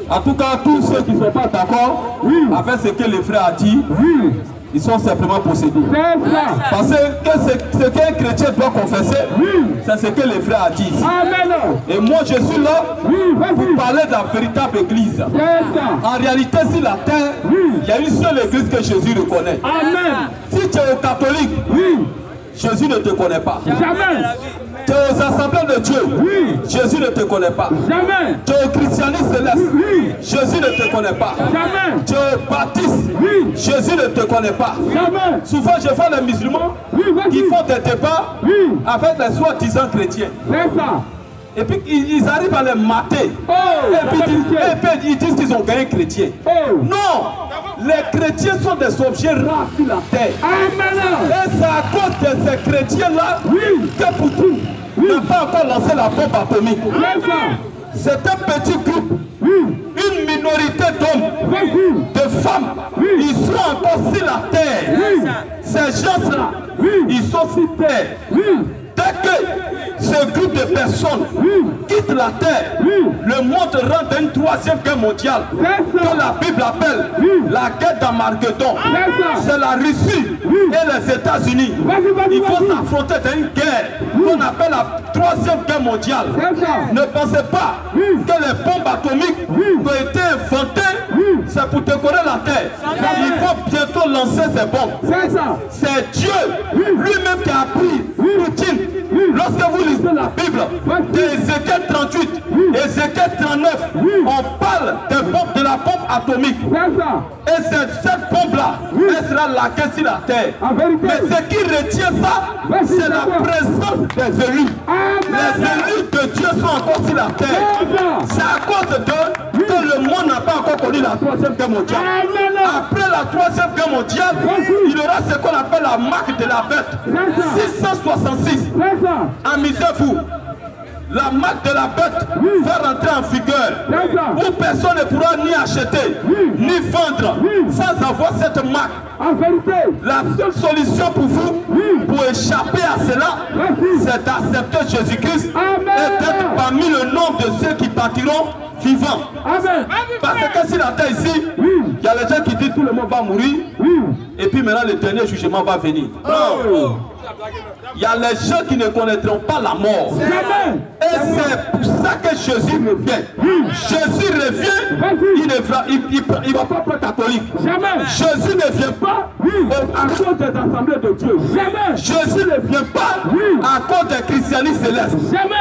En tout cas, tous ceux qui ne sont pas d'accord avec ce que le frère a dit, ils sont simplement possédés. Parce que ce qu'un chrétien doit confesser, c'est ce que le frère a dit. Et moi, je suis là pour parler de la véritable église. En réalité, sur la terre, il y a une seule église que Jésus reconnaît. Si tu es catholique, Jésus ne te connaît pas. Jamais. Tu es aux assemblées de Dieu. Jésus ne te connaît pas. Jamais. Tu es au christianisme céleste. Jésus ne te connaît pas. Jamais. Tu es baptiste. Jésus ne te connaît pas. Jamais. Souvent, je vois les musulmans qui font des débats avec les soi-disant chrétiens. C'est ça. Et puis ils arrivent à les mater. Et puis ils disent qu'ils ont gagné chrétien. Non! Les chrétiens sont des objets rares sur la terre. Et c'est à cause de ces chrétiens-là que Poutou n'a pas encore lancé la bombe atomique. C'est un petit groupe, une minorité d'hommes, de femmes. Ils sont encore sur la terre. Ces gens-là, ils sont sur terre. Dès que ce groupe de personnes quitte la terre, le monde rentre dans une troisième guerre mondiale que la Bible appelle la guerre d'Armageddon. C'est la Russie et les États-Unis. Ils vont s'affronter dans une guerre qu'on appelle la troisième guerre mondiale. Ne pensez pas que les bombes atomiques qui ont été inventées, c'est pour décorer la terre. Il faut bientôt lancer ces bombes. C'est Dieu lui-même qui a pris Poutine. Lorsque vous lisez la Bible, d'Ézéchiel 38, Ézéchiel 39, on parle de la bombe atomique. Et cette bombe-là, elle sera laquée sur la terre. Mais ce qui retient ça, c'est la présence des élus. Les élus de Dieu sont encore sur la terre. C'est à cause d'eux que le monde n'a pas encore connu la troisième guerre mondiale. Après la troisième guerre mondiale, il y aura ce qu'on appelle la marque de la bête. 666. Amusez-vous. La marque de la bête va rentrer en vigueur, où personne ne pourra ni acheter, ni vendre sans avoir cette marque. En vérité, la seule solution pour vous, pour échapper à cela, c'est d'accepter Jésus-Christ et d'être parmi le nombre de ceux qui partiront vivants. Amen. Parce que si la terre ici, il y a les gens qui disent tout le monde va mourir, et puis maintenant le dernier jugement va venir. Non. Il y a les gens qui ne connaîtront pas la mort. Et c'est pour ça que Jésus revient. Jésus revient, il ne va pas être catholique. Jésus ne vient pas à cause des assemblées de Dieu. Jésus ne vient pas à cause des christianistes célestes.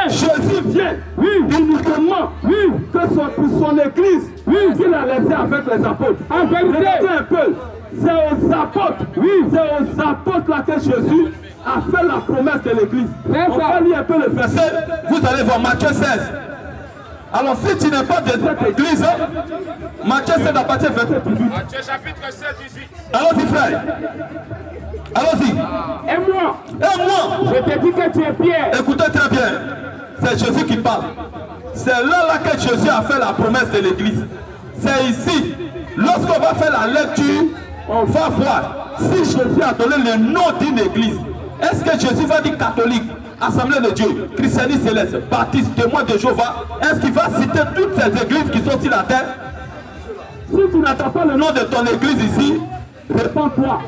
Jésus vient uniquement pour son église qu'il a laissé avec les apôtres. Regardez un peu. C'est aux apôtres là que Jésus a fait la promesse de l'église. On va lire un peu le verset. Vous allez voir Matthieu 16. Alors si tu n'es pas de cette église, Matthieu 16 à partir du verset 18. Matthieu chapitre 16, 18. Allons-y frère. Allons-y. Et moi, je te dis que tu es Pierre. Écoutez très bien. C'est Jésus qui parle. C'est là que Jésus a fait la promesse de l'église. C'est ici. Lorsqu'on va faire la lecture, on va voir si Jésus a donné le nom d'une église. Est-ce que Jésus va dire catholique, Assemblée de Dieu, christianisme céleste, baptiste, témoin de Jéhovah? Est-ce qu'il va citer toutes ces églises qui sont sur la terre? Si tu n'attends pas le nom de ton église ici, réponds-toi.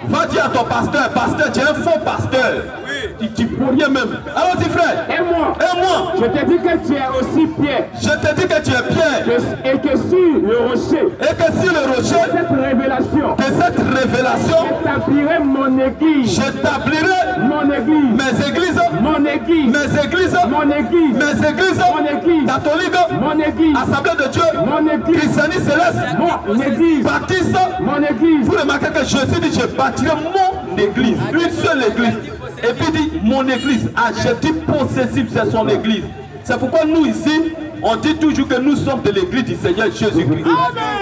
Va dire à ton pasteur, pasteur, tu es un faux pasteur. Tu peux rien même. Allons-y frère. Et moi, je te dis que tu es aussi Pierre. Je te dis que tu es Pierre. Et que sur le rocher. Et que sur le rocher. Cette révélation. J'établirai mon église. J'établirai mon église. Mes églises. Mon église. Mes églises. Mon église. Mes églises. Mon église. Catholique. Mon église. Assemblée de Dieu. Mon église. Christianisme céleste. Mon église. Baptiste. Mon église. Vous remarquez que Jésus dit je bâtirai mon église. Une seule église. Et puis dit mon église. Adjectif possessif, c'est son église. C'est pourquoi nous ici, on dit toujours que nous sommes de l'église du Seigneur Jésus-Christ.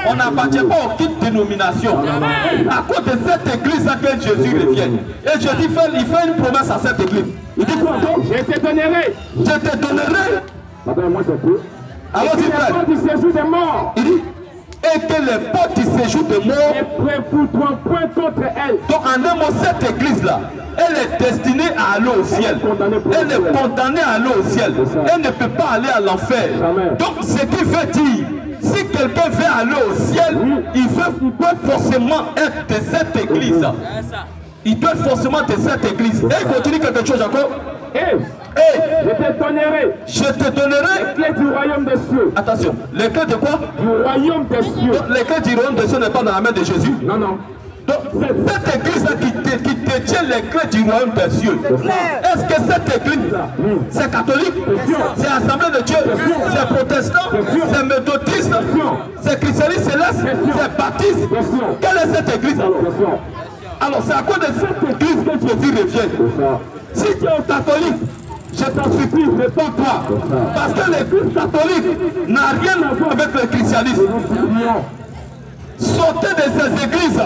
On n'appartient pas aux petites dénominations. À cause de cette église à laquelle Jésus revient. Et Jésus il fait une promesse à cette église. Il dit quoi donc? Je te donnerai. Je te donnerai. Moi je peux. Alors il dit du séjour des morts. Il dit, et que les portes du séjour de mort ne préfoutront point contre elle. Donc en un mot, cette église-là, elle est destinée à aller au ciel. Elle est condamnée à aller au ciel. Elle ne peut pas aller à l'enfer. Donc ce qui veut dire, si quelqu'un veut aller au ciel, il doit forcément être de cette église. Il doit forcément de cette église. Et il continue quelque chose encore. Je te donnerai les clés du royaume des cieux. Attention, les clés de quoi? Du royaume des cieux. Donc, les clés du royaume des cieux n'est pas dans la main de Jésus. Non, non. Donc c'est cette église-là qui détient les clés du royaume des cieux. Est-ce que cette église-là, c'est catholique? C'est Assemblée de Dieu? C'est protestant? C'est méthodiste? C'est christianisme céleste? C'est baptiste? Quelle est cette église alors? Alors c'est à cause de cette église que Jésus revient. Si tu es catholique, je t'en supplie, réponds-toi. Parce que l'église catholique n'a rien à voir avec le christianisme. Sortez de ces églises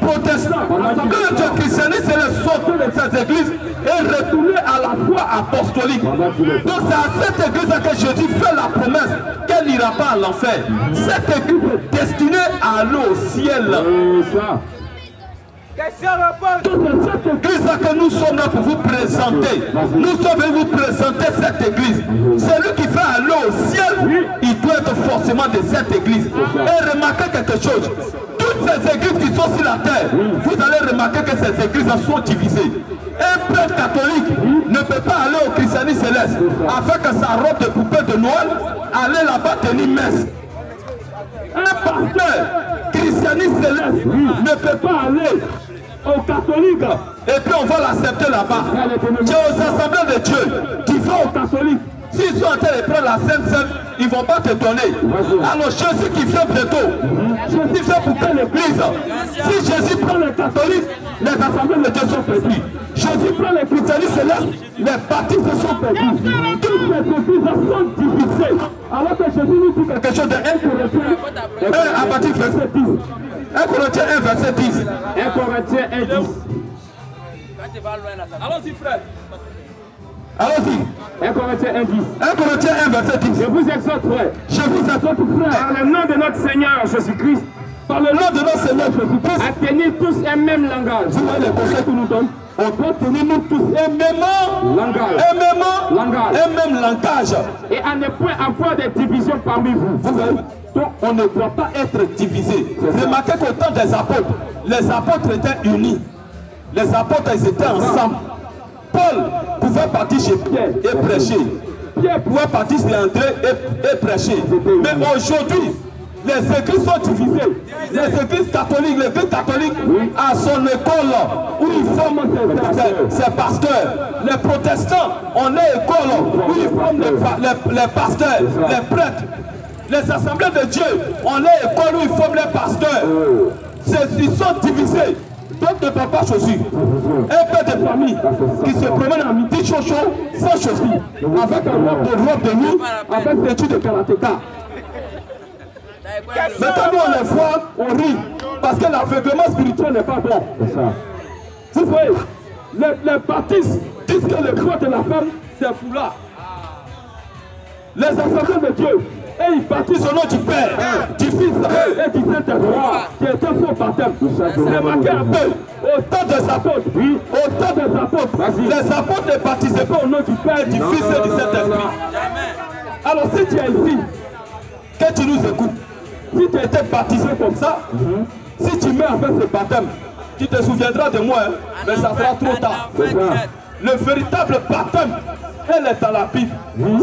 protestantes. L'Assemblée de Dieu christianiste, c'est le sortir de ces églises et retourner à la foi apostolique. Donc c'est à cette église que Jésus fait la promesse qu'elle n'ira pas à l'enfer. Cette église est destinée à aller au ciel. C'est cette église-là que nous sommes là pour vous présenter. Nous sommes venus vous présenter cette église. Celui qui fait aller au ciel, il doit être forcément de cette église. Et remarquez quelque chose. Toutes ces églises qui sont sur la terre, vous allez remarquer que ces églises sont divisées. Un prêtre catholique ne peut pas aller au christianisme céleste afin que sa robe de poupée de Noël aller là-bas tenir messe. Un pasteur christianiste céleste ne peut pas aller au catholique et puis on va l'accepter là-bas. Tu es aux assemblées de Dieu qui vont au catholique. S'ils sont en train de prendre la Sainte Seine, ils ne vont pas te donner. Alors Jésus qui vient bientôt, Jésus vient pour faire l'église. Si Jésus prend les catholiques, les assemblées de Dieu sont perdues. Jésus prend les christianistes célestes, les baptistes sont perdus. Toutes les églises sont divisées. Alors que Jésus nous dit quelque chose de 1 Corinthiens 1 à partir du verset 10. 1 Corinthiens 1 verset 10. 1 Corinthiens 1 10. Allons-y frère. Allons-y. 1 Corinthiens 1 10. 1 Corinthiens 1 verset 10. Je vous exhorte frère. Je vous exhorte frère. Par le nom de notre Seigneur Jésus-Christ. Par le nom de notre Seigneur Jésus-Christ. À tenir tous un même langage. Vous voyez les conseils que nous donnons. On doit tenir nous tous un même langage. Et à ne point avoir des divisions parmi vous. Vous voyez? Donc on ne doit pas être divisé. Remarquez qu'au temps des apôtres, les apôtres étaient unis. Les apôtres, ils étaient ensemble. Paul pouvait partir chez Pierre et prêcher. Pierre pouvait partir chez André et prêcher. Mais aujourd'hui, les églises sont divisées. Les églises catholiques, l'église catholique a son école où ils forment ses pasteurs. Les protestants ont leur école où ils forment les pasteurs, les prêtres. Les assemblées de Dieu ont leur école où ils forment les pasteurs. Ils sont divisés. Donc ne peut pas chaussures. Un père de famille qui se promène en midi chocho sans chaussures, avec un robe de nuit, avec des études de karatéka. Maintenant nous on les voit, on rit, parce que l'aveuglement spirituel n'est pas bon. Vous voyez, les baptistes disent que le corps de la femme, c'est foulard. Les assemblées de Dieu, et ils baptisent au nom du Père, du Fils et du Saint-Esprit, qui est un faux baptême. Remarquez un peu, au temps des apôtres, les apôtres ne baptisaient pas au nom du Père, du Fils et du Saint-Esprit. Alors si tu es ici, que tu nous écoutes, si tu as été baptisé comme ça, si tu mets avec ce baptême, tu te souviendras de moi, mais ça sera trop tard. Le véritable baptême, elle est dans la Bible.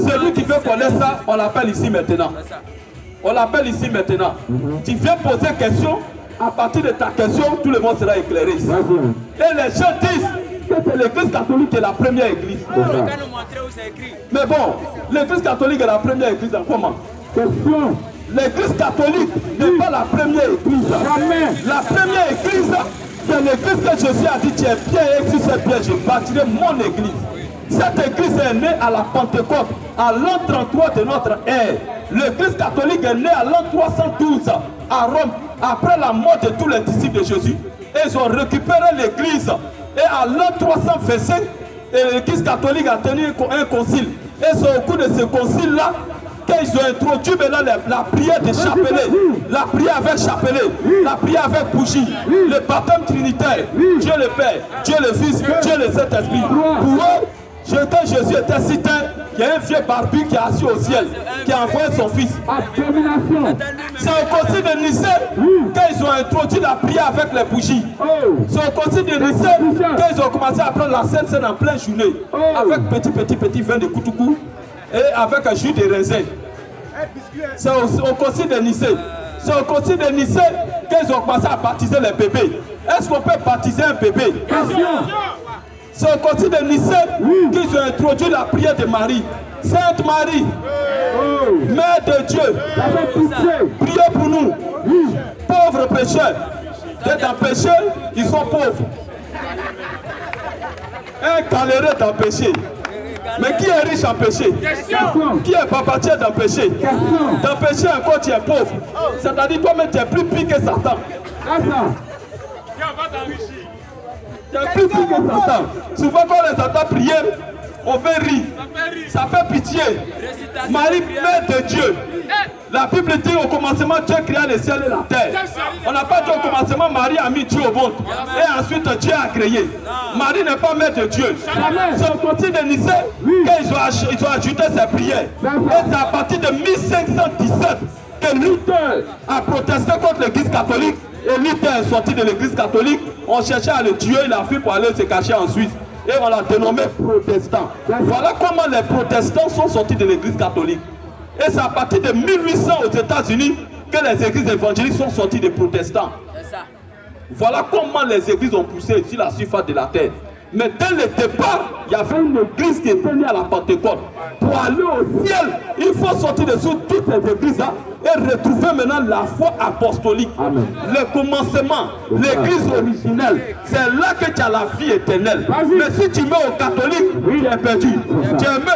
Celui qui veut connaître ça, on l'appelle ici maintenant. On l'appelle ici maintenant. Tu viens poser question, à partir de ta question, tout le monde sera éclairé ici. Et les gens disent que c'est l'église catholique qui est la première église. Mais bon, l'église catholique est la première église en comment? Question. L'église catholique n'est pas la première église. La première église, c'est l'église que Jésus a dit, tu es pierre et sur cette pierre, je bâtirai mon église. Cette église est née à la Pentecôte, à l'an 33 de notre ère. L'église catholique est née à l'an 312 à Rome, après la mort de tous les disciples de Jésus. Et ils ont récupéré l'église. Et à l'an 325, l'église catholique a tenu un concile. Et c'est au cours de ce concile-là qu'ils ont introduit maintenant la prière de chapelet, la prière avec chapelet, la prière avec bougie, le baptême trinitaire, Dieu le Père, Dieu le Fils, Dieu le Saint-Esprit. Pour eux, quand Jésus était cité, il y a un vieux barbu qui est assis au ciel, qui a envoyé son fils. C'est au concile de Nicée qu'ils ont introduit la prière avec les bougies. C'est au concile de Nicée qu'ils ont commencé à prendre la Sainte Seine en pleine journée, avec petit vin de Koutoukou et avec un jus de raisin. C'est au concile de Nicée. C'est au concile de Nicée qu'ils ont commencé à baptiser les bébés. Est-ce qu'on peut baptiser un bébé? C'est au concile de Nicée qu'ils ont introduit la prière de Marie. Sainte Marie, Mère de Dieu, priez pour nous, pauvres pécheurs. D'être en péché, ils sont pauvres. Un galéré dans le péché. Mais qui est riche en péché? Qui est papatier dans le péché? Dans le péché encore tu es pauvre. C'est-à-dire toi-même tu es plus pire que Satan. Tu es plus pire que Satan. Souvent quand les Satan prient, on fait rire. Ça fait pitié. Marie, Mère de Dieu. La Bible dit au commencement Dieu créa le ciel et la terre. On n'a pas dit au commencement Marie a mis Dieu au monde. Et ensuite Dieu a créé. Marie n'est pas Mère de Dieu. C'est au concile de Nicée qu'ils ont ajouté ses prières. Et c'est à partir de 1517 que Luther a protesté contre l'église catholique. Et Luther est sorti de l'église catholique. On cherchait à le tuer, il a fui pour aller se cacher en Suisse. Et on l'a dénommé protestant. Voilà comment les protestants sont sortis de l'église catholique. Et c'est à partir de 1800 aux États-Unis que les églises évangéliques sont sorties des protestants. Voilà comment les églises ont poussé sur la surface de la terre. Mais dès le départ, il y avait une église qui était née à la Pentecôte. Pour aller au ciel, il faut sortir de sous toutes ces églises-là et retrouver maintenant la foi apostolique. Amen. Le commencement, l'église originelle, c'est là que tu as la vie éternelle. Mais si tu mets aux catholiques, tu es perdu.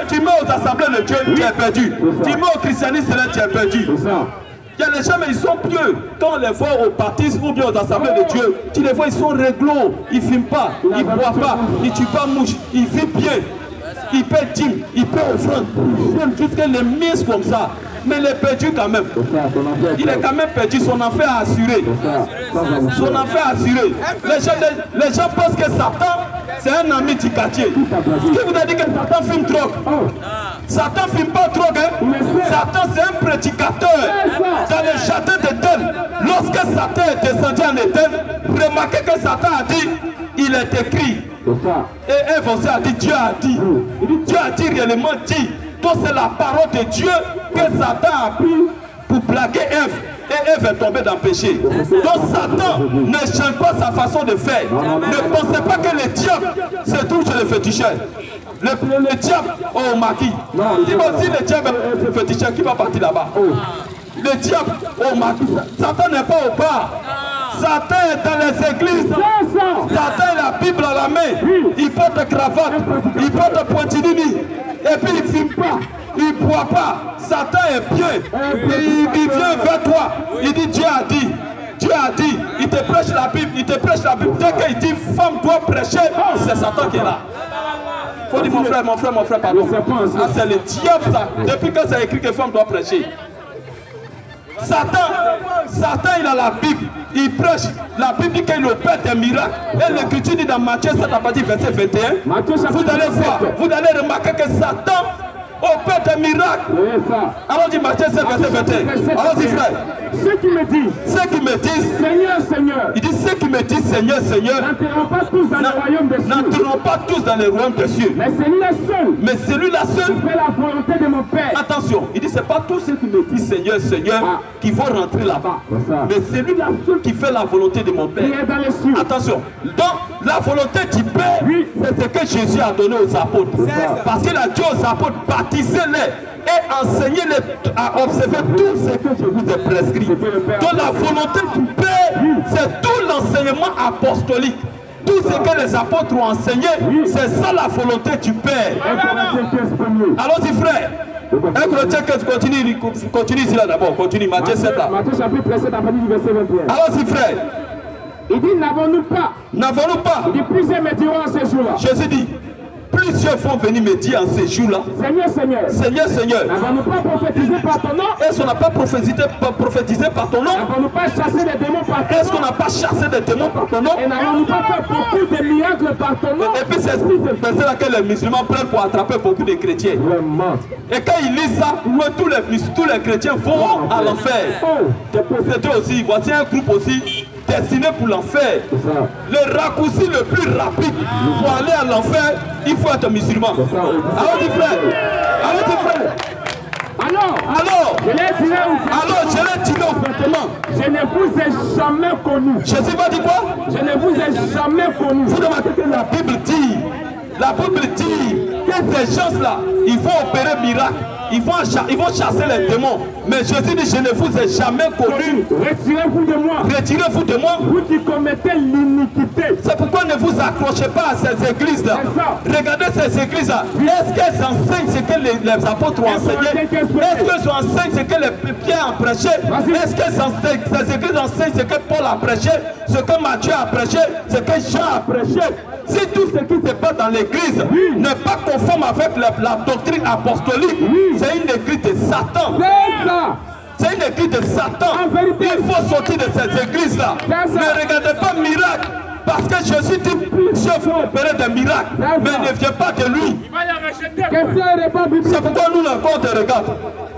Tu mets aux assemblées de Dieu, tu es perdu. Tu mets au christianisme, tu es perdu. Il y a les gens, mais ils sont pieux. Quand on les voit au baptisme ou bien aux assemblées de Dieu, tu les vois, ils sont réglo. Ils ne fument pas, ils ne boivent pas, ils ne tuent pas mouche, ils vivent bien. Ils paient dîmes, ils paient offrandes. Ils font juste les mises comme ça. Mais il est perdu quand même. Il est quand même perdu, son enfer est assuré. Son enfer est assuré. Les gens pensent que Satan, c'est un ami du quartier. Qui vous a dit que Satan fume drogue? Satan ne fume pas drogue. Satan, c'est un prédicateur. Dans le château d'Éden, lorsque Satan est descendu en Éden, remarquez que Satan a dit, il est écrit. Et Ève aussi a dit, Dieu a dit. Dieu a dit réellement dit. Donc c'est la parole de Dieu que Satan a pris pour blaguer Ève. Et Ève est tombée dans le péché. Donc Satan ne change pas sa façon de faire. Ne pensez pas que le diable se trouve chez le féticheur. Le diable au maquis. Dis-moi si le diable est le féticheur, qui va partir là-bas? Le diable au maquis. Satan n'est pas au bar. Satan est dans les églises. Satan a la Bible à la main. Il porte cravate. Il porte pointilini. Et puis il ne fume pas. Il ne boit pas. Satan est bien. Il vient vers toi. Il dit Dieu a dit. Dieu a dit. Il te prêche la Bible. Il te prêche la Bible. Dès qu'il dit femme doit prêcher, c'est Satan qui est là. Faut dire mon frère, pardon. Ah, c'est le diable ça. Depuis quand c'est écrit que femme doit prêcher. Satan, il a la Bible, il prêche. La Bible dit qu'il opère des miracles. Et l'Écriture dit dans Matthieu 7, verset 21. Vous allez voir, vous allez remarquer que Satan opère des miracles. Alors dit Matthieu 7, verset 21. Alors dit frère. Ceux qui me disent, Seigneur, Seigneur. Il dit ceux qui me disent Seigneur, Seigneur. N'entreront pas tous dans le royaume des cieux. N'entreront pas tous dans le royaume des cieux. Mais celui-là seul. Qui fait la volonté de mon Père. Attention, il dit c'est pas tous ceux qui me disent Seigneur, Seigneur qui vont rentrer là-bas. Mais celui-là seul qui fait la volonté de mon Père. Qui est dans les cieux. Attention, donc la volonté du Père, c'est ce que Jésus a donné aux apôtres. Parce qu'il a dit aux apôtres, baptisez-les. Et enseignez-les à observer tout ce que je vous ai prescrit. Donc la volonté du Père, c'est tout l'enseignement apostolique. Tout ce que les apôtres ont enseigné, c'est ça la volonté du Père. Allons-y frère. 1 Corinthiens 15, continue ici là d'abord, continue, Matthieu 7 là. Matthieu chapitre 7 à partir du verset 21. Allons-y frère. Il dit, n'avons-nous pas? Il dit, plusieurs me diront en ces jours-là. Jésus dit, plusieurs vont venir me dire en ces jours-là, Seigneur, Seigneur, Seigneur, Seigneur, n'avons-nous pas prophétisé par ton nom? est-ce qu'on n'a pas prophétisé par ton nom? N'avons-nous pas chassé les démons par ton nom? Est-ce qu'on n'a pas chassé des démons par ton nom? Et n'avons-nous pas fait beaucoup de miracles par ton nom? Et puis c'est là que les musulmans prennent pour attraper beaucoup de chrétiens. Vraiment. Et quand ils lisent ça, tous les chrétiens vont à l'enfer. Des possédés aussi, voici un groupe aussi destiné pour l'enfer. Le raccourci le plus rapide pour aller à l'enfer, il faut être musulman. Alors dit frère, alors dit frère. Alors, je l'ai tiré au vêtement. Je ne vous ai jamais connu. Jésus va dire quoi? Je ne vous ai jamais connu. Vous remarquez que la Bible dit que ces gens-là, ils vont opérer miracle. Ils vont chasser les démons. Mais Jésus dit, je ne vous ai jamais connu. Retirez-vous de moi. Retirez-vous de moi. Vous qui commettez l'iniquité. C'est pourquoi ne vous accrochez pas à ces églises-là. Regardez ces églises-là. Est-ce qu'elles enseignent ce que les apôtres ont enseigné? Est-ce qu'elles enseignent ce que les Pierre ont prêché? Est-ce que ces églises enseignent ce que Paul a prêché? Ce que Matthieu a prêché? Ce que Jean a prêché? Si tout ce qui se passe dans l'église n'est pas conforme avec la doctrine apostolique, c'est une église de Satan. C'est une église de Satan. Il faut sortir de ces églises-là. Ne regardez pas miracle. Parce que Jésus dit, Dieu faut opérer des miracles. Mais ne viens pas de lui. C'est pourquoi nous, quand on te regarde,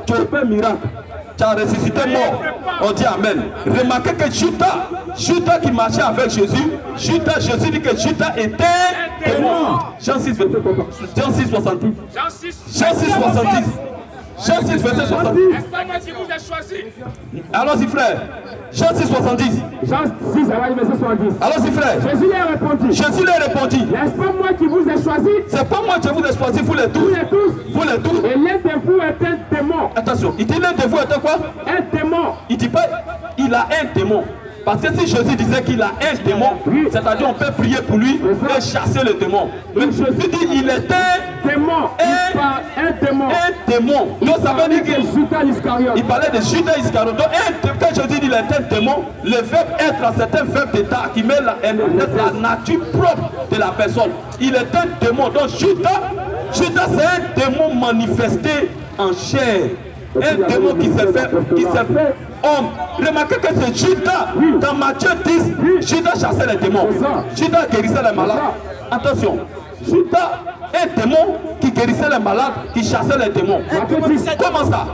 tu opères miracle. Tu as ressuscité mort. On dit Amen. Remarquez que Judas qui marchait avec Jésus, Jésus dit que Judas était témoin. Jean 6, verset 70. Jean 6, 70. Jean 6, verset 70. Allons-y, frère. Jean 6, 70. Jean 6, verset 70. Allons-y, frère. Jésus lui a répondu. Jésus lui a répondu. N'est-ce pas moi qui vous ai choisi? C'est pas moi qui vous ai choisi, vous les tous. Vous les tous. Et l'un de vous est un démon. Attention, il dit l'un de vous était quoi? Un démon. Il dit pas, il a un démon. Parce que si Jésus disait qu'il a un démon, c'est-à-dire on peut prier pour lui et chasser le démon. Mais Jésus dit il est un démon. Un démon. Donc ça veut dire qu'il parlait de Judas Iscariote. Donc quand Jésus dit il est un démon, le verbe être, c'est un verbe d'état qui met la nature propre de la personne. Il est un démon. Donc Judas c'est un démon manifesté en chair. Un démon qui s'est fait homme. Remarquez que c'est Judas. Dans Matthieu 10, Judas chassait les démons. Judas guérissait les malades. Attention, Judas, un démon qui guérissait les malades, qui chassait les démons. Comment ça?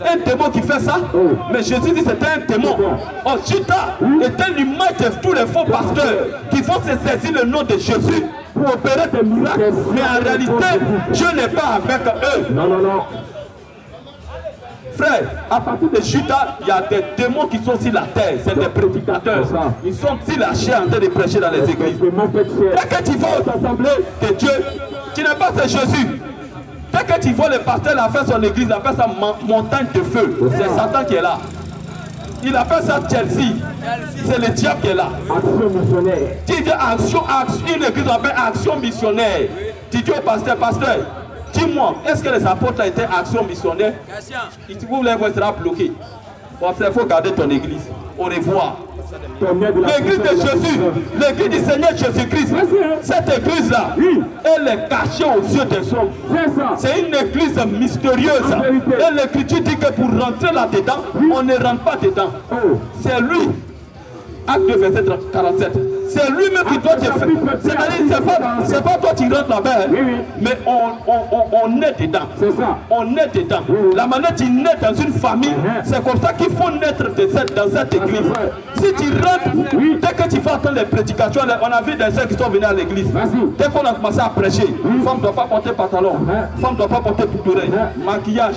Un démon qui fait ça? Mais Jésus dit que c'était un démon. Oh, Judas était l'image de tous les faux pasteurs qui vont se saisir le nom de Jésus pour opérer des miracles. Mais en réalité, Dieu n'est pas avec eux. Non. Frère, à partir de Judas, il y a des démons qui sont sur la terre. C'est des prédicateurs. Ils sont sur la chair en train de prêcher dans les églises. Dès que tu vas aux assemblées de Dieu, tu n'es pas ce Jésus. Dès que tu vois le pasteur a fait son église, il appelle ça montagne de feu. C'est Satan qui est là. Il appelle ça Chelsea. C'est le diable qui est là. Action missionnaire. Tu dis action, une église appelle action missionnaire. Tu dis au pasteur, dis-moi, est-ce que les apôtres étaient action missionnaire? Si vous voulez, vous serez bloqué. Il faut garder ton église. Au revoir. L'église de Jésus, l'église du Seigneur Jésus-Christ, cette église-là, elle est cachée aux yeux des hommes. C'est une église mystérieuse. Et l'écriture dit que pour rentrer là-dedans, on ne rentre pas dedans. C'est lui. Acte 2, verset 47. C'est lui-même qui doit te faire. C'est-à-dire, c'est pas toi qui rentres là-bas, mais on est dedans. On est dedans. La manière tu nais dans une famille, c'est comme ça qu'il faut naître dans cette église. Si tu rentres, dès que tu vas entendre les prédications, on a vu des gens qui sont venus à l'église. Dès qu'on a commencé à prêcher, femme ne doit pas porter pantalon, femme ne doit pas porter boucle, maquillage,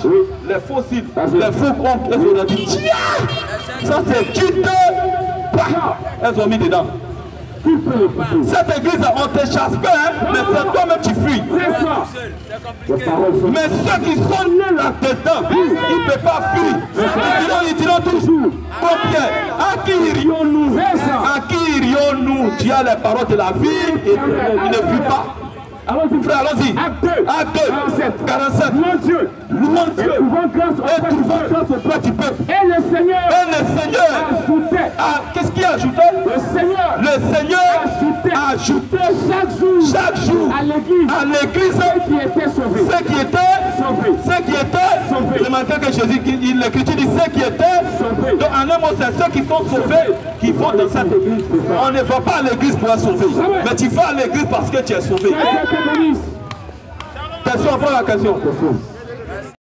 les faux cils, les faux comptes. Elles ont dit, ça c'est Dieu. Elles ont mis dedans. Cette église, on te chasse pas, mais c'est toi-même qui fuis. Mais ceux qui sont nés là-dedans, ils ne peuvent pas fuir. Ils diront toujours, combien? À qui irions-nous? À qui irions-nous? Tu as les paroles de la vie et il ne fuit pas. Allons-y, frère, allons-y. Acte 2, 47. Louons Dieu. Et trouvons grâce auprès du peuple. Et le Seigneur. Qu'est-ce qu'il a ajouté? Le Seigneur a ajouter chaque jour à l'église ceux qui étaient sauvés. ceux qui étaient sauvés. Remarquez que Jésus, l'Écriture dit ceux qui étaient sauvés. Donc en un mot, c'est ceux qui sont sauvés qui vont dans cette église. On ne va pas à l'église pour être sauvé, mais tu vas à l'église parce que tu es sauvé. Question, prends la question.